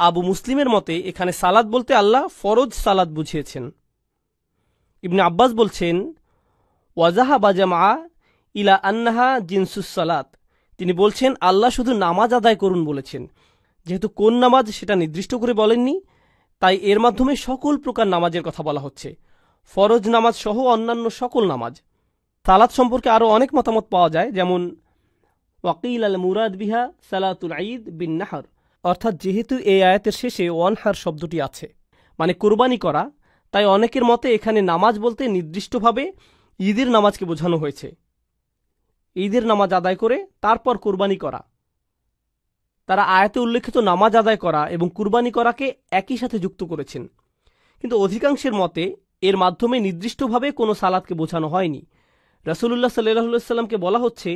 আবু মুসলিমের মতে এখানে সালাত বলতে আল্লাহ ফরজ সালাত বুঝিয়েছেন। ইবনে আব্বাস বলছেন, ওয়াজাহা বাজামা ইলা আন্নাহা জিনসুস সালাত, তিনি বলছেন আল্লাহ শুধু নামাজ আদায় করুন বলেছেন, যেহেতু কোন নামাজ সেটা নির্দিষ্ট করে বলেননি, তাই এর মাধ্যমে সকল প্রকার নামাজের কথা বলা হচ্ছে, ফরজ নামাজ সহ অন্যান্য সকল নামাজ। সালাত সম্পর্কে আরও অনেক মতামত পাওয়া যায়, যেমন ওয়াকিল আল মুরাদ বিহা সালাতুল ঈদ বিন নাহর, অর্থাৎ যেহেতু এই আয়াতের শেষে ওয়ানহার শব্দটি আছে, মানে কোরবানি করা, তাই অনেকের মতে এখানে নামাজ বলতে নির্দিষ্টভাবে ঈদের নামাজকে বোঝানো হয়েছে। ঈদের নামাজ আদায় করে তারপর কোরবানি করা। তারা আয়াতে উল্লেখিত নামাজ আদায় করা এবং কুরবানি করাকে একই সাথে যুক্ত করেছেন, কিন্তু অধিকাংশের মতে এর মাধ্যমে নির্দিষ্টভাবে কোনো সালাতকে বোঝানো হয়নি। রাসূলুল্লাহ সাল্লাল্লাহু আলাইহি ওয়াসাল্লামকে বলা হচ্ছে,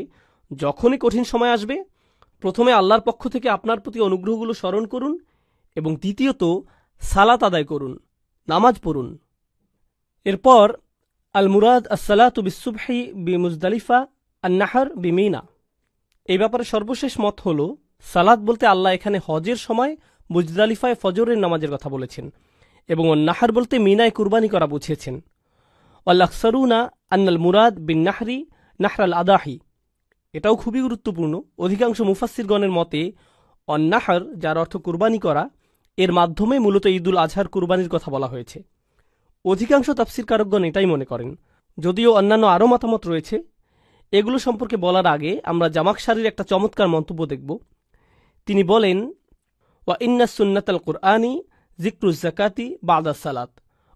যখনই কঠিন সময় আসবে, প্রথমে আল্লাহর পক্ষ থেকে আপনার প্রতি অনুগ্রহগুলো স্মরণ করুন এবং দ্বিতীয়ত সালাত আদায় করুন, নামাজ পড়ুন। এরপর আল মুরাদ আসসালাতু বিসসুবহি বিমুজদালিফা আন-নাহর বিমিনা, এই ব্যাপারে সর্বশেষ মত হল সালাত বলতে আল্লাহ এখানে হজের সময় মুজদালিফায় ফজরের নামাজের কথা বলেছেন এবং নাহর বলতে মিনায় কুরবানি করা বুঝিয়েছেন। ওয়াল আকসারুনা আন্নাল মুরাদ বিন নাহরি নাহরাল আদাহি, এটাও খুবই গুরুত্বপূর্ণ। অধিকাংশ মুফাসসিরগণের মতে অন্নাহর, যার অর্থ কুরবানি করা, এর মাধ্যমে মূলত ঈদুল আজহার কুরবানির কথা বলা হয়েছে। অধিকাংশ তাফসীরকারকগণ এটাই মনে করেন, যদিও অন্যান্য আরও মতামত রয়েছে। এগুলো সম্পর্কে বলার আগে আমরা জামাখশারির একটা চমৎকার মন্তব্য দেখব। তিনি বলেন, ওয়া ইন্না সুন্নাতাল কুরআনি যিকরুজ যাকাতি বাদা সালাত,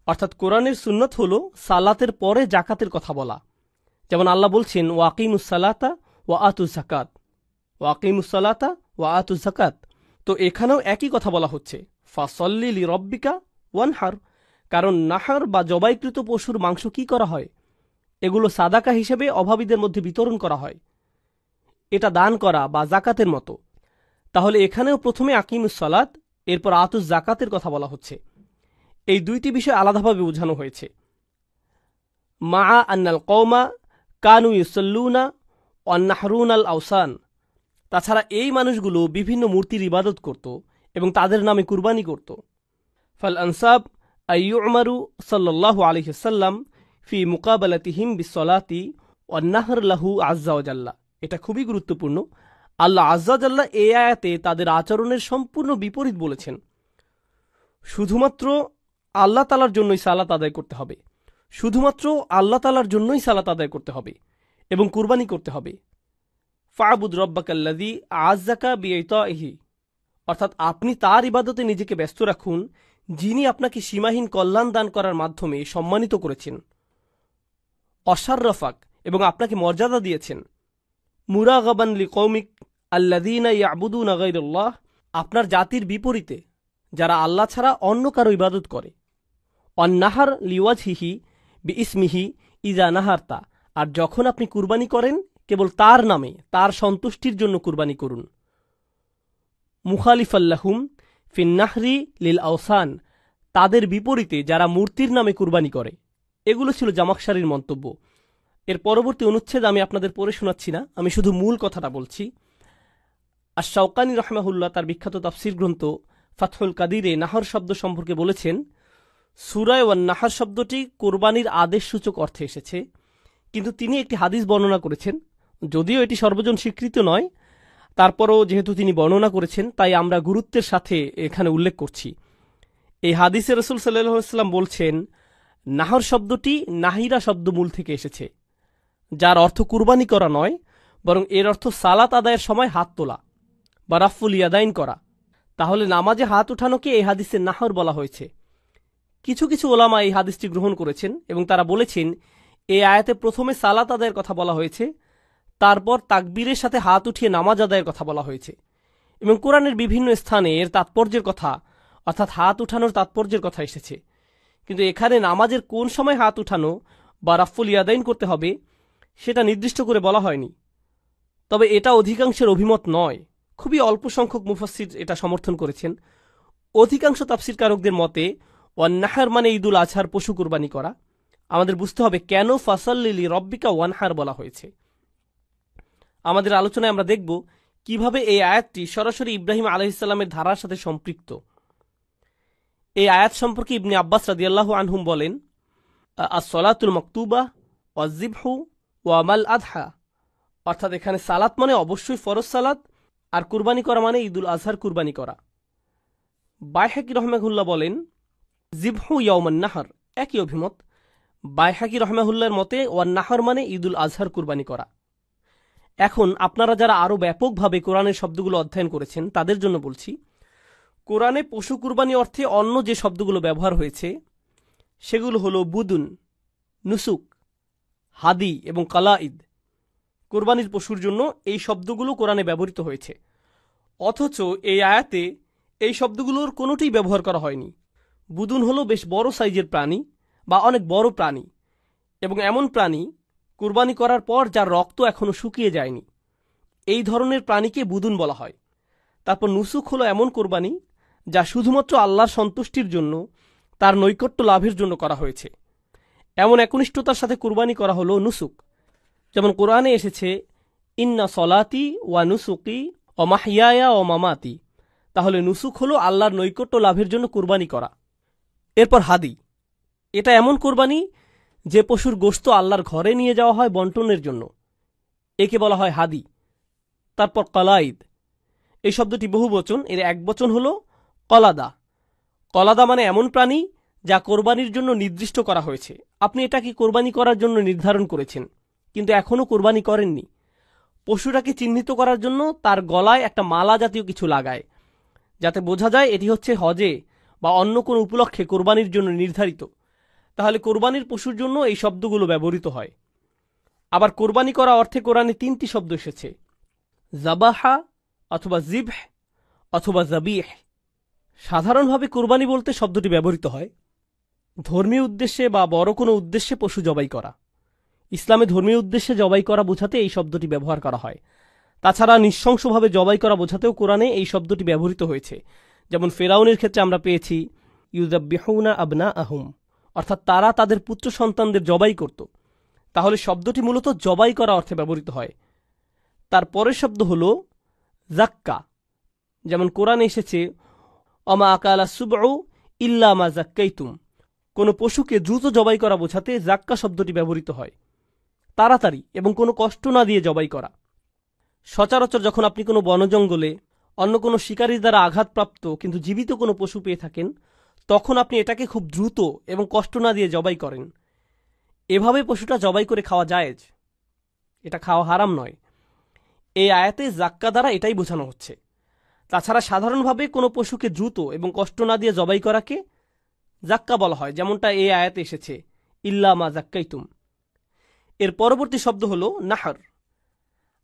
অর্থাৎ কোরআনের সুন্নত হল সালাতের পরে জাকাতের কথা বলা। যেমন আল্লাহ বলছেন, ওয়াকিমুস সালাতা ওয়া আতুজ যাকাত, ওয়াকিমুস সালাতা ওয়া আতুজ যাকাত। তো এখানেও একই কথা বলা হচ্ছে, ফাসল্লি লিরব্বিকা ওয়ানহার, কারণ নাহর বা জবাইকৃত পশুর মাংস কি করা হয়? এগুলো সাদাকা হিসেবে অভাবীদের মধ্যে বিতরণ করা হয়, এটা দান করা বা জাকাতের মতো। তাহলে এখানেও প্রথমে আকিমুস সালাত, এরপর আতুজ জাকাতের কথা বলা হচ্ছে। এই দুইটি বিষয় আলাদাভাবে বোঝানো হয়েছে। মা আন্নাল কওমা কানু ইউসাল্লুনা ওয়ান নাহরুন আল আওসান, তাছাড়া এই মানুষগুলো বিভিন্ন মূর্তির ইবাদত করত এবং তাদের নামে কুরবানি করত। ফাল আনসাব আইয়ুমারু সাল্লাল্লাহু আলাইহি ওয়াসাল্লাম ফি মুকাবালাতিহিম বিসসালাতি ওয়ান নাহর লাহু আযজা ওয়া জাল্লা, এটা খুবই গুরুত্বপূর্ণ। আল্লাহ আযজা ওয়া জাল্লা এই আয়াতে তাদের আচরণের সম্পূর্ণ বিপরীত বলেছেন। শুধুমাত্র আল্লাহ তাআলার জন্যই সালাত আদায় করতে হবে, শুধুমাত্র আল্লাহ তাআলার জন্যই সালাত আদায় করতে হবে এবং কুরবানি করতে হবে। ফা'বুদ রাব্বাকাল্লাযী আ'আজ্জাকা বিইতাইহি, অর্থাৎ আপনি তার ইবাদতে নিজেকে ব্যস্ত রাখুন যিনি আপনাকে সীমাহীন কল্যাণ দান করার মাধ্যমে সম্মানিত করেছেন, অশাররাফাক, এবং আপনাকে মর্যাদা দিয়েছেন। মুরাগাবান লিকৌমিক আল্লাযীনা ইয়াবুদুনা গায়রাল্লাহ, আপনার জাতির বিপরীতে যারা আল্লাহ ছাড়া অন্য কারো ইবাদত করে। অন্নাহার লিওয়াজহিহি বিইসমিহি ইজা নাহারতা, আর যখন আপনি কুরবানি করেন কেবল তার নামে, তার সন্তুষ্টির জন্য কুরবানি করুন। মুখালিফাল্লাহুম ফিন্নাহরি লিল আওসান, তাদের বিপরীতে যারা মূর্তির নামে কুরবানি করে। এগুলো ছিল জামাখশারির মন্তব্য। এর পরবর্তী অনুচ্ছেদ আমি আপনাদের পড়ে শোনাচ্ছি না, আমি শুধু মূল কথাটা বলছি। আশ-শাওকানি রাহমাহুল্লাহ তার বিখ্যাত তাফসীর গ্রন্থ ফাতহুল কাদিরে নাহর শব্দ সম্পর্কে বলেছেন, সূরায়ে ওয়ান নাহর শব্দটি কোরবানির আদেশসূচক অর্থে এসেছে, কিন্তু তিনি একটি হাদিস বর্ণনা করেছেন, যদিও এটি সর্বজন স্বীকৃত নয়, তারপরও যেহেতু তিনি বর্ণনা করেছেন তাই আমরা গুরুত্বের সাথে এখানে উল্লেখ করছি। এই হাদিসে রাসূল সাল্লাল্লাহু আলাইহি ওয়াসাল্লাম বলছেন, নাহর শব্দটি নাহিরা শব্দমূল থেকে এসেছে, যার অর্থ কুরবানি করা নয়, বরং এর অর্থ সালাত আদায়ের সময় হাত তোলা বা রাফুল ইয়াদাইন করা। তাহলে নামাজে হাত উঠানোকে এই হাদিসে নাহর বলা হয়েছে। কিছু কিছু ওলামা এই হাদিসটি গ্রহণ করেছেন এবং তারা বলেছেন, এই আয়াতে প্রথমে সালাত আদায়ের কথা বলা হয়েছে, তারপর তাকবীরের সাথে হাত উঠিয়ে নামাজ আদায়ের কথা বলা হয়েছে, এবং কোরআনের বিভিন্ন স্থানে এর তাৎপর্যের কথা, অর্থাৎ হাত উঠানোর তাৎপর্যের কথা এসেছে। কিন্তু এখানে নামাজের কোন সময় হাত উঠানো বা রাফুল ইয়াদাইন করতে হবে সেটা নির্দিষ্ট করে বলা হয়নি। তবে এটা অধিকাংশের অভিমত নয়, খুবই অল্প সংখ্যক মুফাসসির এটা সমর্থন করেছেন। অধিকাংশ তাফসীরকারকদের মতে ওয়ান্নাহার মানে ঈদুল আজহার পশু কুরবানি করা। আমাদের বুঝতে হবে কেন ফাসাল্লি লিরব্বিকা ওয়ানহার বলা হয়েছে। আমাদের আলোচনায় আমরা দেখব কিভাবে এই আয়াতটি সরাসরি ইব্রাহিম আলাইহিস সালামের ধারার সাথে সম্পৃক্ত। এই আয়াত সম্পর্কে ইবনে আব্বাস রাদিয়াল্লাহু আনহুম বলেন, আস-সলাতুল মাকতুবা ওয়াজ-যিবহু ওয়া মাল আদহা, অর্থাৎ এখানে সালাত মানে অবশ্যই ফরজ সালাত, আর কুরবানি করা মানে ঈদুল আজহার কুরবানি করা। বাইহাকি রহমাহুল্লাহ বলেন, যিবহু ইয়াউমান নাহর, একই অভিমত। বাইহাকি রহমাহুল্লাহর মতে ওয়ান নাহর মানে ঈদুল আজহার কুরবানি করা। এখন আপনারা যারা আরও ব্যাপকভাবে কোরআনের শব্দগুলো অধ্যয়ন করেছেন তাদের জন্য বলছি, কোরআনে পশু কুরবানি অর্থে অন্য যে শব্দগুলো ব্যবহার হয়েছে সেগুলো হলো বুদুন, নুসুক, হাদি এবং কালাঈদ। কোরবানির পশুর জন্য এই শব্দগুলো কোরআনে ব্যবহৃত হয়েছে, অথচ এই আয়াতে এই শব্দগুলোর কোনোটিই ব্যবহার করা হয়নি। বুদুন হলো বেশ বড় সাইজের প্রাণী বা অনেক বড় প্রাণী, এবং এমন প্রাণী কুরবানি করার পর যার রক্ত এখনও শুকিয়ে যায়নি, এই ধরনের প্রাণীকে বুদুন বলা হয়। তারপর নুসুক হলো এমন কোরবানি যা শুধুমাত্র আল্লাহর সন্তুষ্টির জন্য, তার নৈকট্য লাভের জন্য করা হয়েছে। এমন একনিষ্ঠতার সাথে কুরবানি করা হলো নুসুক। যেমন কোরআনে এসেছে, ইন্না সলাতি ওয়া নুসুকি ও মাহিয়ায়া ও মামাতি। তাহলে নুসুক হলো আল্লাহর নৈকট্য লাভের জন্য কুরবানি করা। এরপর হাদি, এটা এমন কোরবানি যে পশুর গোশত আল্লাহর ঘরে নিয়ে যাওয়া হয় বন্টনের জন্য, একে বলা হয় হাদি। তারপর কলাঈদ, এই শব্দটি বহুবচন, এর একবচন হল কলাদা। কলাদা মানে এমন প্রাণী যা কোরবানির জন্য নির্দিষ্ট করা হয়েছে। আপনি এটাকে কোরবানি করার জন্য নির্ধারণ করেছেন, কিন্তু এখনও কোরবানি করেননি। পশুটাকে চিহ্নিত করার জন্য তার গলায় একটা মালা জাতীয় কিছু লাগায়, যাতে বোঝা যায় এটি হচ্ছে হজে বা অন্য কোনো উপলক্ষে কোরবানির জন্য নির্ধারিত। তাহলে কোরবানির পশুর জন্য এই শব্দগুলো ব্যবহৃত হয়। আবার কোরবানি করা অর্থে কোরআনে 3টি শব্দ এসেছে, জাবাহা অথবা জিবহ অথবা জাবিহ। সাধারণভাবে কোরবানি বলতে শব্দটি ব্যবহৃত হয় ধর্মীয় উদ্দেশ্যে বা বড় কোনো উদ্দেশ্যে পশু জবাই করা। ইসলামে ধর্মীয় উদ্দেশ্যে জবাই করা বোঝাতে এই শব্দটি ব্যবহার করা হয়। তাছাড়া নৃশংসভাবে জবাই করা বোঝাতেও কোরআনে এই শব্দটি ব্যবহৃত হয়েছে। যেমন ফেরাউনের ক্ষেত্রে আমরা পেয়েছি ইউযাব্বিহুনা আবনাআহুম, অর্থাৎ তারা তাদের পুত্র সন্তানদের জবাই করত। তাহলে শব্দটি মূলত জবাই করা অর্থে ব্যবহৃত হয়। তার পরের শব্দ হল জাক্কা। যেমন কোরআনে এসেছে, অমা আকালা সুবউ ইল্লা মা জাক্কাইতুম। কোনো পশুকে দ্রুত জবাই করা বোঝাতে জাক্কা শব্দটি ব্যবহৃত হয়, তাড়াতাড়ি এবং কোনো কষ্ট না দিয়ে জবাই করা। সচরাচর যখন আপনি কোনো বনজঙ্গলে অন্য কোনো শিকারীর দ্বারা আঘাতপ্রাপ্ত কিন্তু জীবিত কোনো পশু পেয়ে থাকেন, তখন আপনি এটাকে খুব দ্রুত এবং কষ্ট না দিয়ে জবাই করেন। এভাবে পশুটা জবাই করে খাওয়া জায়েজ, এটা খাওয়া হারাম নয়। এই আয়াতে জাক্কা দ্বারা এটাই বোঝানো হচ্ছে। তাছাড়া সাধারণভাবে কোনো পশুকে দ্রুত এবং কষ্ট না দিয়ে জবাই করাকে জাক্কা বলা হয়, যেমনটা এই আয়াতে এসেছে, ইল্লা মা জাক্কাইতুম। এর পরবর্তী শব্দ হল নাহর।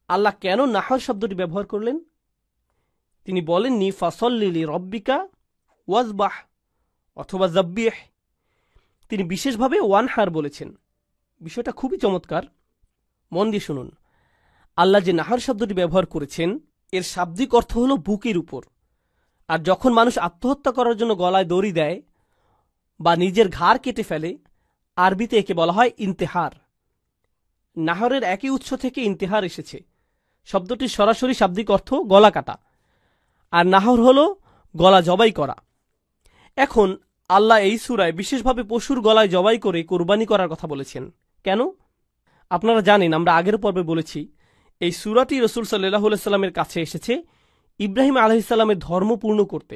আল্লাহ কেন নাহর শব্দটি ব্যবহার করলেন? তিনি বলেননি ফাসল্লি লিরব্বিকা ওয়াজবাহ অথবা জাব্বিহ, তিনি বিশেষভাবে ওয়ানহার বলেছেন। বিষয়টা খুবই চমৎকার, মন দিয়ে শুনুন। আল্লাহ যে নাহর শব্দটি ব্যবহার করেছেন এর শাব্দিক অর্থ হল বুকের উপর। আর যখন মানুষ আত্মহত্যা করার জন্য গলায় দড়ি দেয় বা নিজের ঘাড় কেটে ফেলে, আরবিতে একে বলা হয় ইন্তেহার। নাহরের একই উৎস থেকে ইন্তেহার এসেছে। শব্দটির সরাসরি শাব্দিক অর্থ গলা কাটা, আর নাহর হল গলা জবাই করা। এখন আল্লাহ এই সূরায় বিশেষভাবে পশুর গলায় জবাই করে কোরবানি করার কথা বলেছেন কেন? আপনারা জানেন, আমরা আগের পর্বে বলেছি, এই সূরাটি রাসূল সাল্লাল্লাহু আলাইহি সাল্লামের কাছে এসেছে ইব্রাহিম আলাইহিস সালামের ধর্ম পূর্ণ করতে,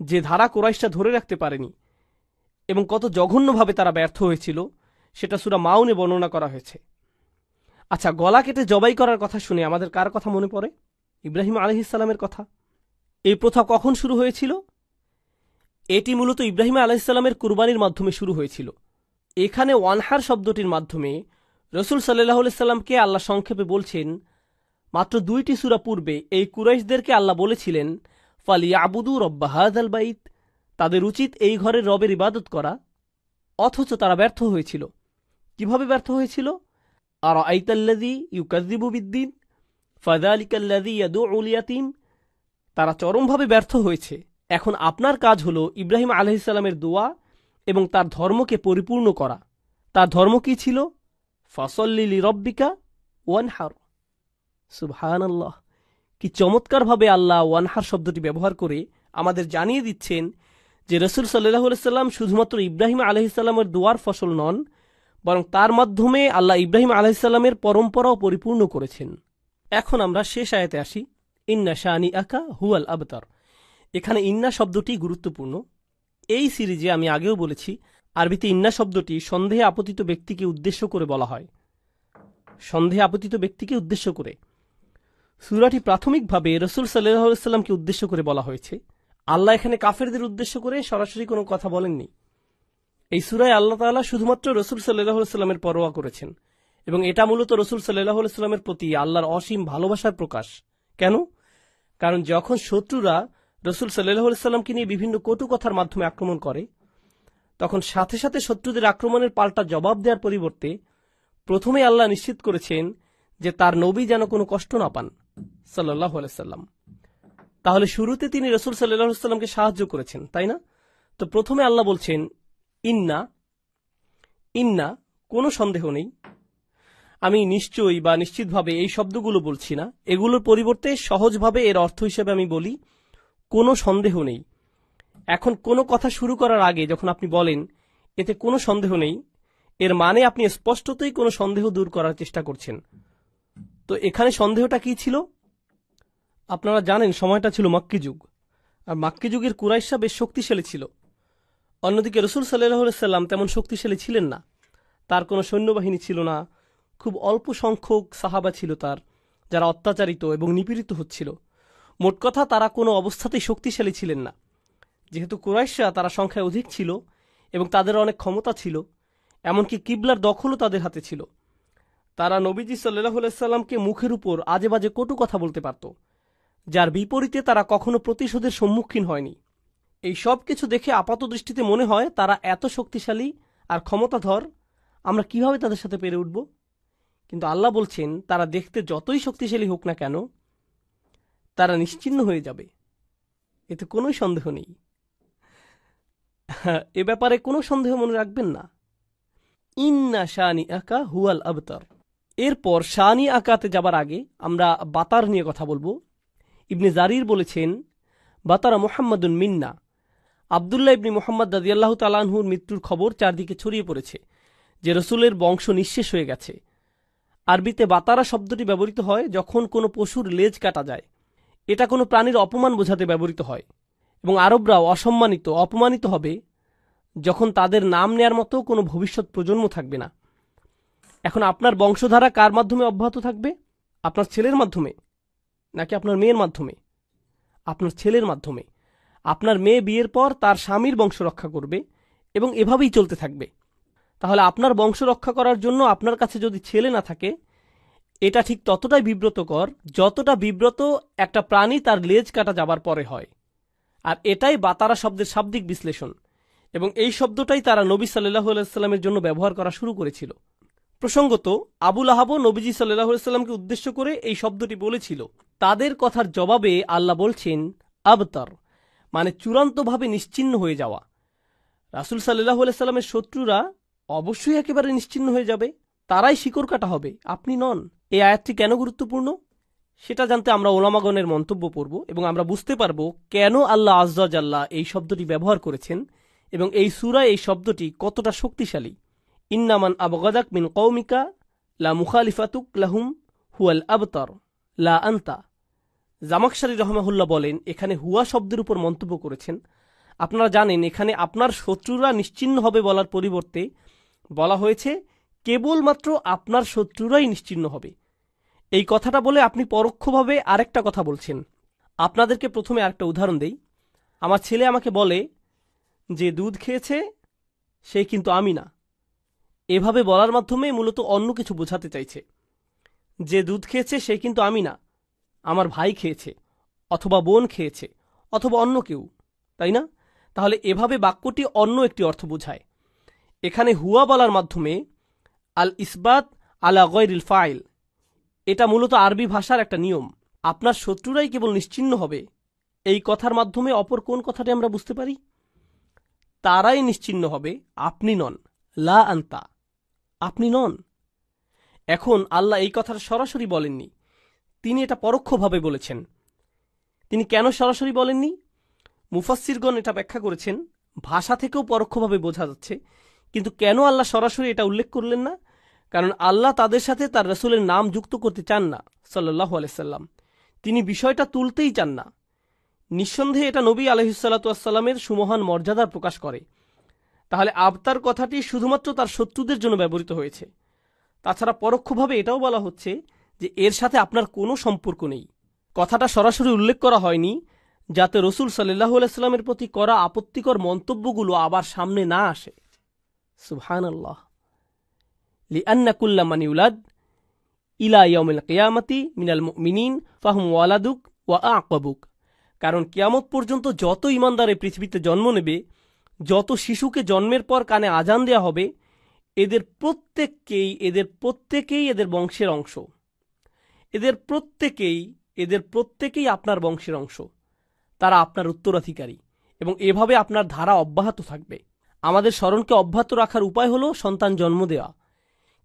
যে ধারা কুরাইশরা ধরে রাখতে পারেনি এবং কত জঘন্যভাবে তারা ব্যর্থ হয়েছিল সেটা সূরা মাউনে বর্ণনা করা হয়েছে। আচ্ছা, গলা কেটে জবাই করার কথা শুনে আমাদের কার কথা মনে পড়ে? ইব্রাহিম আলাইহিস সালামের কথা। এই প্রথা কখন শুরু হয়েছিল? এটি মূলত ইব্রাহিম আলাইহিস সালামের কুরবানির মাধ্যমে শুরু হয়েছিল। এখানে ওয়ানহার শব্দটির মাধ্যমে রাসূল সাল্লাল্লাহু আলাইহি সাল্লামকে আল্লাহ সংক্ষেপে বলছেন, মাত্র 2টি সূরা পূর্বে এই কুরাইশদেরকে আল্লাহ বলেছিলেন ফালিয়াবুদু রব্ব হাযাল বাইত, তাদের উচিত এই ঘরের রবের ইবাদত করা। অথচ তারা ব্যর্থ হয়েছিল। কিভাবে ব্যর্থ হয়েছিল? আরাআইতাল্লাযী ইউকাযযিবু বিদ্দীন ফাযালিকাল্লাযী ইয়াদউল ইয়াতীম। তারা চরমভাবে ব্যর্থ হয়েছে। এখন আপনার কাজ হলো ইব্রাহিম আলাইহিস সালামের দোয়া এবং তার ধর্মকে পরিপূর্ণ করা। তার ধর্ম কি ছিল? ফাসল্লি লিরব্বিকা ওয়ানহার। সুবহানাল্লাহ, কি চমৎকারভাবে আল্লাহ ওয়ানহার শব্দটি ব্যবহার করে আমাদের জানিয়ে দিচ্ছেন যে রসুল সাল্লাল্লাহু আলাইহি সাল্লাম শুধুমাত্র ইব্রাহিম আলাইহিস সালামের দোয়ার ফসল নন, বরং তার মাধ্যমে আল্লাহ ইব্রাহিম আলাইহিস সালামের পরম্পরাও পরিপূর্ণ করেছেন। এখন আমরা শেষ আয়াতে আসি, ইন্না শানি আকা হুয়াল আবতার। এখানে ইন্না শব্দটি গুরুত্বপূর্ণ। এই সিরিজে আমি আগেও বলেছি, আরবিতে ইন্না শব্দটি সন্দেহে আপতিত ব্যক্তিকে উদ্দেশ্য করে বলা হয়। সন্দেহে আপতিত ব্যক্তিকে উদ্দেশ্য করে সূরাটি প্রাথমিকভাবে রসুল সাল্লাল্লাহু আলাইহি সাল্লামকে উদ্দেশ্য করে বলা হয়েছে। আল্লাহ এখানে কাফেরদের উদ্দেশ্য করে সরাসরি কোনো কথা বলেননি। এই সূরায় আল্লাহ তাআলা শুধুমাত্র রসুল সাল্লাল্লাহু আলাইহি সাল্লামের পরোয়া করেছেন, এবং এটা মূলত রসুল সাল্লাল্লাহু আলাইহি সাল্লামের প্রতি আল্লাহর অসীম ভালোবাসার প্রকাশ। কেন? কারণ যখন শত্রুরা রসুল সাল্লাল্লাহু আলাইহি সাল্লামকে নিয়ে বিভিন্ন কটু কথার মাধ্যমে আক্রমণ করে, তখন সাথে সাথে শত্রুদের আক্রমণের পাল্টা জবাব দেওয়ার পরিবর্তে প্রথমে আল্লাহ নিশ্চিত করেছেন যে তার নবী যেন কোনো কষ্ট না পান সাল্লাল্লাহু আলাইহি সাল্লাম। তাহলে শুরুতে তিনি রসুল সাল্লাল্লাহু আলাইহি সাল্লামকে সাহায্য করেছেন, তাই না? তো প্রথমে আল্লাহ বলছেন ইন্না, ইন্না কোনো সন্দেহ নেই। আমি নিশ্চয়ই বা নিশ্চিতভাবে এই শব্দগুলো বলছি না, এগুলোর পরিবর্তে সহজভাবে এর অর্থ হিসেবে আমি বলি কোনো সন্দেহ নেই। এখন কোনো কথা শুরু করার আগে যখন আপনি বলেন এতে কোনো সন্দেহ নেই, এর মানে আপনি স্পষ্টতই কোনো সন্দেহ দূর করার চেষ্টা করছেন। তো এখানে সন্দেহটা কি ছিল? আপনারা জানেন সময়টা ছিল মাক্কি যুগ, আর মাক্কি যুগের কুরাইশরা বেশ শক্তিশালী ছিল। অন্যদিকে রসুল সাল্লাল্লাহু আলাইহি সাল্লাম তেমন শক্তিশালী ছিলেন না, তার কোনো সৈন্যবাহিনী ছিল না। খুব অল্প সংখ্যক সাহাবা ছিল তার, যারা অত্যাচারিত এবং নিপীড়িত হচ্ছিল। মোট কথা তারা কোনো অবস্থাতেই শক্তিশালী ছিলেন না। যেহেতু কুরাইশরা তারা সংখ্যায় অধিক ছিল এবং তাদের অনেক ক্ষমতা ছিল, এমনকি কিবলার দখলও তাদের হাতে ছিল, তারা নবীজি সাল্লাল্লাহু আলাইহি সাল্লামকে মুখের উপর আজে বাজে কটু কথা বলতে পারত, যার বিপরীতে তারা কখনো প্রতিশোধের সম্মুখীন হয়নি। এই সব কিছু দেখে আপাত দৃষ্টিতে মনে হয় তারা এত শক্তিশালী আর ক্ষমতাধর, আমরা কিভাবে তাদের সাথে পেরে উঠব? কিন্তু আল্লাহ বলছেন তারা দেখতে যতই শক্তিশালী হোক না কেন, তারা নিশ্চিহ্ন হয়ে যাবে, এতে কোনো সন্দেহ নেই। এ ব্যাপারে কোনো সন্দেহ মনে রাখবেন না। ইন্না শানি আকা হুয়াল আবতার। এরপর শানি আকাতে যাবার আগে আমরা বাতার নিয়ে কথা বলবো। ইবনে জারির বলেছেন, বাতারা মুহাম্মাদুন মিন্না। আবদুল্লাহ ইবনে মুহাম্মদ রাদিয়াল্লাহু তাআলা আনহুর মৃত্যুর খবর চারদিকে ছড়িয়ে পড়েছে যে রসুলের বংশ নিঃশেষ হয়ে গেছে। আরবিতে বাতারা শব্দটি ব্যবহৃত হয় যখন কোনো পশুর লেজ কাটা যায়। এটা কোনো প্রাণীর অপমান বোঝাতে ব্যবহৃত হয়, এবং আরবরাও অসম্মানিত, অপমানিত হবে যখন তাদের নাম নেয়ার মতো কোনো ভবিষ্যৎ প্রজন্ম থাকবে না। এখন আপনার বংশধারা কার মাধ্যমে অব্যাহত থাকবে? আপনার ছেলের মাধ্যমে নাকি আপনার মেয়ের মাধ্যমে? আপনার ছেলের মাধ্যমে। আপনার মেয়ে বিয়ের পর তার স্বামীর বংশ রক্ষা করবে এবং এভাবেই চলতে থাকবে। তাহলে আপনার বংশ রক্ষা করার জন্য আপনার কাছে যদি ছেলে না থাকে, এটা ঠিক ততটাই বিব্রতকর যতটা বিব্রত একটা প্রাণী তার লেজ কাটা যাবার পরে হয়। আর এটাই বাতারা শব্দের শাব্দিক বিশ্লেষণ, এবং এই শব্দটাই তারা নবী সাল্লাল্লাহু আলাইহি সাল্লামের জন্য ব্যবহার করা শুরু করেছিল। প্রসঙ্গত, আবু লাহাবও নবীজি সাল্লাল্লাহু আলাইহি সাল্লামকে উদ্দেশ্য করে এই শব্দটি বলেছিল। তাদের কথার জবাবে আল্লাহ বলছেন আবতার, মানে চূড়ান্তভাবে নিশ্চিহ্ন হয়ে যাওয়া। রাসূল সাল্লাল্লাহু আলাইহি সাল্লামের শত্রুরা অবশ্যই একেবারে নিশ্চিহ্ন হয়ে যাবে, তারাই শিকড় কাটা হবে, আপনি নন। এই আয়াতটি কেন গুরুত্বপূর্ণ সেটা জানতে আমরা ওলামাগণের মন্তব্য পড়ব, এবং আমরা বুঝতে পারব কেন আল্লাহ আযজা ওয়া জাল্লা এই শব্দটি ব্যবহার করেছেন এবং এই সূরায় এই শব্দটি কতটা শক্তিশালী। ইন্নামান আবগাদাক মিন কওমিকা লা মুখালিফাতুক লাহুম হুয়াল আবতার লা আনতা। জামাখশারী রাহমাহুল্লাহ বলেন, এখানে হুয়া শব্দের উপর মন্তব্য করেছেন। আপনারা জানেন এখানে আপনার শত্রুরা নিশ্চিহ্ন হবে বলার পরিবর্তে বলা হয়েছে কেবলমাত্র আপনার শত্রুরাই নিশ্চিহ্ন হবে। এই কথাটা বলে আপনি পরোক্ষভাবে আরেকটা কথা বলছেন। আপনাদেরকে প্রথমে আরেকটা উদাহরণ দেই। আমার ছেলে আমাকে বলে যে দুধ খেয়েছে সে কিন্তু আমি না। এভাবে বলার মাধ্যমে মূলত অন্য কিছু বোঝাতে চাইছে, যে দুধ খেয়েছে সে কিন্তু আমি না, আমার ভাই খেয়েছে, অথবা বোন খেয়েছে, অথবা অন্য কেউ, তাই না? তাহলে এভাবে বাক্যটি অন্য একটি অর্থ বোঝায়। এখানে হুয়া বলার মাধ্যমে আল ইসবাত আলা গায়রিল ফাইল, এটা মূলত আরবি ভাষার একটা নিয়ম। আপনার শত্রুরাই কেবল নিশ্চিহ্ন হবে, এই কথার মাধ্যমে অপর কোন কথাটি আমরা বুঝতে পারি? তারাই নিশ্চিহ্ন হবে, আপনি নন। লা আনতা, আপনি নন। এখন আল্লাহ এই কথাটা সরাসরি বলেননি, তিনি এটা পরোক্ষভাবে বলেছেন। তিনি কেন সরাসরি বলেননি? মুফাসসিরগণ এটা ব্যাখ্যা করেছেন, ভাষা থেকেও পরোক্ষভাবে বোঝা যাচ্ছে। কিন্তু কেন আল্লাহ সরাসরি এটা উল্লেখ করলেন না? কারণ আল্লাহ তাদের সাথে তার রাসূলের নাম যুক্ত করতে চান না সাল্লাল্লাহু আলাইহি সাল্লাম। তিনি বিষয়টা তুলতেই চান না। নিঃসন্দেহে এটা নবী আলাইহিসসালাতু ওয়াসসালামের সুমহান মর্যাদার প্রকাশ করে। তাহলে আবতার কথাটি শুধুমাত্র তার শত্রুদের জন্য ব্যবহৃত হয়েছে। তাছাড়া পরোক্ষভাবে এটাও বলা হচ্ছে যে এর সাথে আপনার কোনো সম্পর্ক নেই। কথাটা সরাসরি উল্লেখ করা হয়নি যাতে রসুল সাল্লাল্লাহু আলাইহি সাল্লামের প্রতি করা আপত্তিকর মন্তব্যগুলো আবার সামনে না আসে। সুবহানাল্লাহ। লিআন্না কুল্লা মান ইউলাদ ইলা ইয়াউমিল কিয়ামাতি মিনাল মুমিনিন ফাহুম ওয়ালাদুক ওয়া আ'কাবুক। কারণ কিয়ামত পর্যন্ত যত ঈমানদার এই পৃথিবীতে জন্ম নেবে, যত শিশুকে জন্মের পর কানে আজান দেয়া হবে, এদের প্রত্যেকেই এদের বংশের অংশ। এদের প্রত্যেকেই আপনার বংশের অংশ। তারা আপনার উত্তরাধিকারী এবং এভাবে আপনার ধারা অব্যাহত থাকবে। আমাদের স্মরণকে অব্যাহত রাখার উপায় হলো সন্তান জন্ম দেওয়া।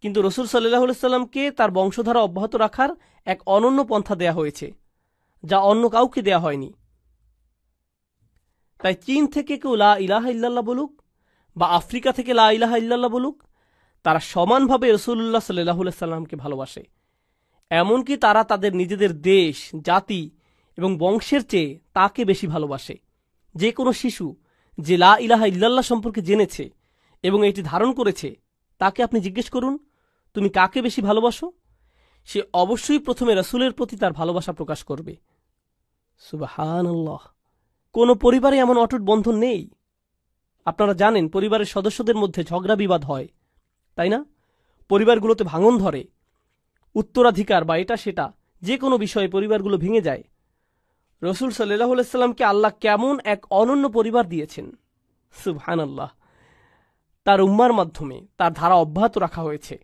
কিন্তু রাসূল সাল্লাল্লাহু আলাইহি সাল্লামকে তার বংশধারা অব্যাহত রাখার এক অনন্য পন্থা দেয়া হয়েছে, যা অন্য কাউকে দেয়া হয়নি। তাই চীন থেকে কেউ লা ইলাহা ইল্লাল্লাহ বলুক বা আফ্রিকা থেকে লা ইলাহা ইল্লাল্লাহ বলুক, তারা সমানভাবে রাসূলুল্লাহ সাল্লাল্লাহু আলাইহি সাল্লামকে ভালোবাসে। এমনকি তারা তাদের নিজেদের দেশ, জাতি এবং বংশের চেয়ে তাকে বেশি ভালোবাসে। যে কোনো শিশু যে লা ইলাহা ইল্লাল্লাহ সম্পর্কে জেনেছে এবং এটি ধারণ করেছে, তাকে আপনি জিজ্ঞেস করুন, তুমি কাকে বেশি ভালোবাসো? সে অবশ্যই প্রথমে রাসূলের প্রতি তার ভালোবাসা প্রকাশ করবে। সুবহানাল্লাহ। কোনো পরিবারে এমন অটুট বন্ধন নেই। আপনারা জানেন পরিবারের সদস্যদের মধ্যে ঝগড়া বিবাদ হয়, তাই না? পরিবারগুলোতে ভাঙন ধরে, উত্তরাধিকার বা এটা সেটা যে কোনো বিষয়ে পরিবারগুলো ভেঙে যায়। রাসূল সাল্লাল্লাহু আলাইহি সাল্লামকে আল্লাহ কেমন এক অনন্য পরিবার দিয়েছেন। সুবহানাল্লাহ। তার উম্মার মাধ্যমে তার ধারা অব্যাহত রাখা হয়েছে।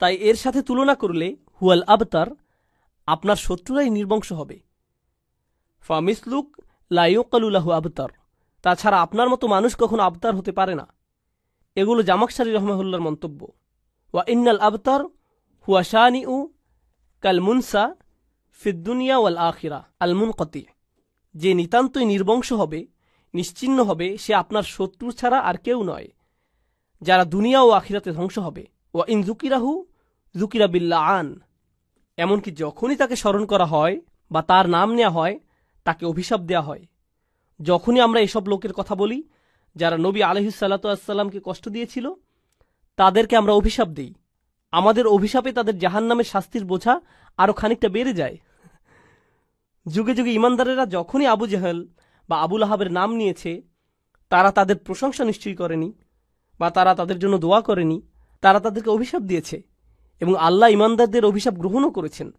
তাই এর সাথে তুলনা করলে হুয়াল আবতার, আপনার শত্রুরাই নির্বংশ হবে। ফামিসলুক লা ইউকালু লাহু আবতার। তাছাড়া আপনার মতো মানুষ কখনো আবতার হতে পারে না। এগুলো জামাকশারী রাহমাহুল্লাহর মন্তব্য। ওয়া ইন্নাল আবতার হুয়া শানিউ কাল মুনসা ফিদ দুনিয়া ওয়াল আখিরা আল মুনকাতি। যে নিতান্তই নির্বংশ হবে, নিশ্চিহ্ন হবে, সে আপনার শত্রু ছাড়া আর কেউ নয়, যারা দুনিয়া ও আখিরাতে ধ্বংস হবে। ওয়া ইন যুকিরাহু যুকিরা বিল্লাআন। এমনকি যখনই তাকে স্মরণ করা হয় বা তার নাম নেওয়া হয়, তাকে অভিশাপ দেয়া হয়। যখনই আমরা এসব লোকের কথা বলি যারা নবী আলাইহিসসালাতু ওয়াসসালামকে কষ্ট দিয়েছিল, তাদেরকে আমরা অভিশাপ দিই। আমাদের অভিশাপে তাদের জাহান্নামের শাস্তির বোঝা আরও খানিকটা বেড়ে যায়। যুগে যুগে ইমানদারেরা যখনই আবু জেহেল বা আবু লাহাবের নাম নিয়েছে, তারা তাদের প্রশংসা নিশ্চয়ই করেনি বা তারা তাদের জন্য দোয়া করেনি, তারা তাদেরকে অভিশাপ দিয়েছে এবং আল্লাহ ইমানদারদের অভিশাপ গ্রহণও করেছেন।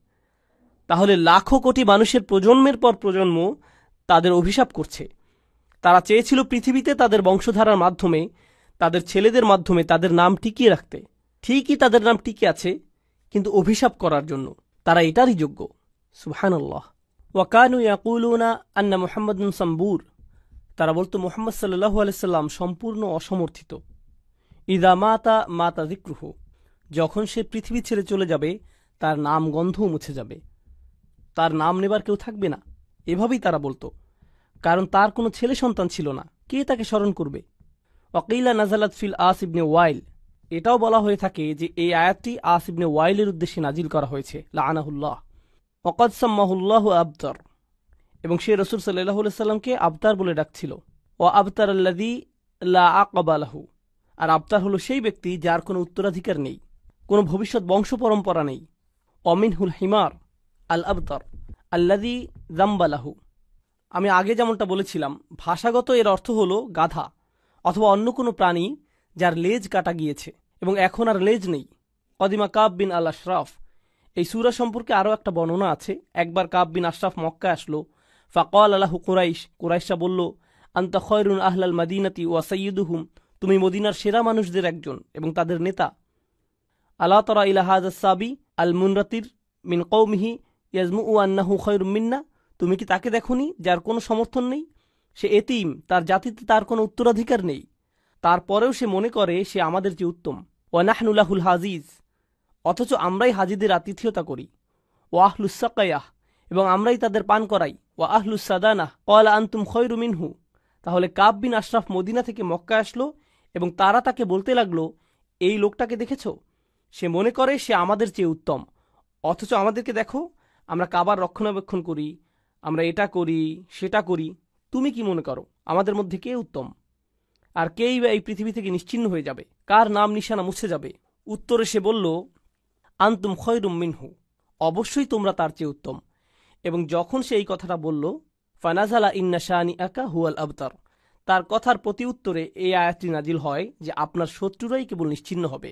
তাহলে লাখো কোটি মানুষের প্রজন্মের পর প্রজন্ম তাদের অভিশাপ করছে। তারা চেয়েছিল পৃথিবীতে তাদের বংশধারার মাধ্যমে, তাদের ছেলেদের মাধ্যমে তাদের নাম টিকিয়ে রাখতে। ঠিকই তাদের নাম টিকে আছে, কিন্তু অভিশাপ করার জন্য। তারা এটারই যোগ্য। সুবহানাল্লাহ। ওয়াকানু ইয়াকুলুনা আন্না মুহাম্মাদুন সাম্বুর। তারা বলতো মুহাম্মদ সাল্লাল্লাহু আলাইহি সাল্লাম সম্পূর্ণ অসমর্থিত। ইযা মাতা মাতা যিকরুহু। যখন সে পৃথিবী ছেড়ে চলে যাবে, তার নাম গন্ধও মুছে যাবে, তার নাম নেবার কেউ থাকবে না। এভাবেই তারা বলতো, কারণ তার কোনো ছেলে সন্তান ছিল না, কে তাকে স্মরণ করবে? ওয়াকিলা নাজালাত ফিল আস ইবনে ওয়াইল। এটাও বলা হয়ে থাকে যে এই আয়াতটি আস ইবনে ওয়াইলের উদ্দেশ্যে নাজিল করা হয়েছে, লাআনাহুল্লাহ। ওয়াকাদ সাম্মাহুল্লাহু আবতার। এবং সে রাসূল সাল্লাল্লাহু আলাইহি সাল্লামকে আবতার বলে ডাকছিল। ওয়া আবতার আল্লাযী লা আকাবা লাহু। আর আবতার হলো সেই ব্যক্তি যার কোনো উত্তরাধিকার নেই, কোনো ভবিষ্যৎ বংশ পরম্পরা নেই। অমিনহুল হিমার আল আবতার আল্লাযী যাম্বা লাহু। আমি আগে যেমনটা বলেছিলাম, ভাষাগত এর অর্থ হলো গাধা অথবা অন্য কোনো প্রাণী যার লেজ কাটা গিয়েছে এবং এখন আর লেজ নেই। কদিমা কাব বিন আল আশরাফ। এই সূরা সম্পর্কে আরও একটা বর্ণনা আছে। একবার কাব বিন আশরাফ মক্কায় আসলো। ফাকাল আলাহু কুরাইশ। কুরাইশরা বলল, আনতা খয়রুন আহলাল মাদিনাতি ওয়া সাইয়্যিদুহুম। তুমি মদিনার সেরা মানুষদের একজন এবং তাদের নেতা। আলা তারা ইলা হাযা সাবি আল মুনরাতির মিন কওমিহি ইয়াজমুউ আন্নাহু খয়রুম মিন্না। তুমি কি তাকে দেখনি যার কোনো সমর্থন নেই? সে এতিম, তার জাতিতে তার কোনো উত্তরাধিকার নেই, তারপরেও সে মনে করে সে আমাদের চেয়ে উত্তম। ওয়া নাহনু লাহুল হাজিজ। অথচ আমরাই হাজিদের আতিথ্যতা করি। ওয়া আহলুস সাকায়াহ। এবং আমরাই তাদের পান করাই। ওয়া আহলুস সাদানাহ ক্বালা আনতুম খয়রু মিনহু। তাহলে কাব বিন আশরাফ মদিনা থেকে মক্কায় আসলো এবং তারা তাকে বলতে লাগলো, এই লোকটাকে দেখেছ, সে মনে করে সে আমাদের চেয়ে উত্তম, অথচ আমাদেরকে দেখো, আমরা কাবার রক্ষণাবেক্ষণ করি, আমরা এটা করি সেটা করি, তুমি কি মনে করো আমাদের মধ্যে কে উত্তম? আর কেই বা এই পৃথিবী থেকে নিশ্চিহ্ন হয়ে যাবে, কার নাম নিশানা মুছে যাবে? উত্তরে সে বলল, আনতুম খয়রুম মিনহু, অবশ্যই তোমরা তার চেয়ে উত্তম। এবং যখন সে এই কথাটা বলল, ফানাজালা ইন্না শানি আকা হুয়াল আবতার, তার কথার প্রতি উত্তরে এই আয়াতটি নাজিল হয় যে আপনার শত্রুরাই কেবল নিশ্চিহ্ন হবে।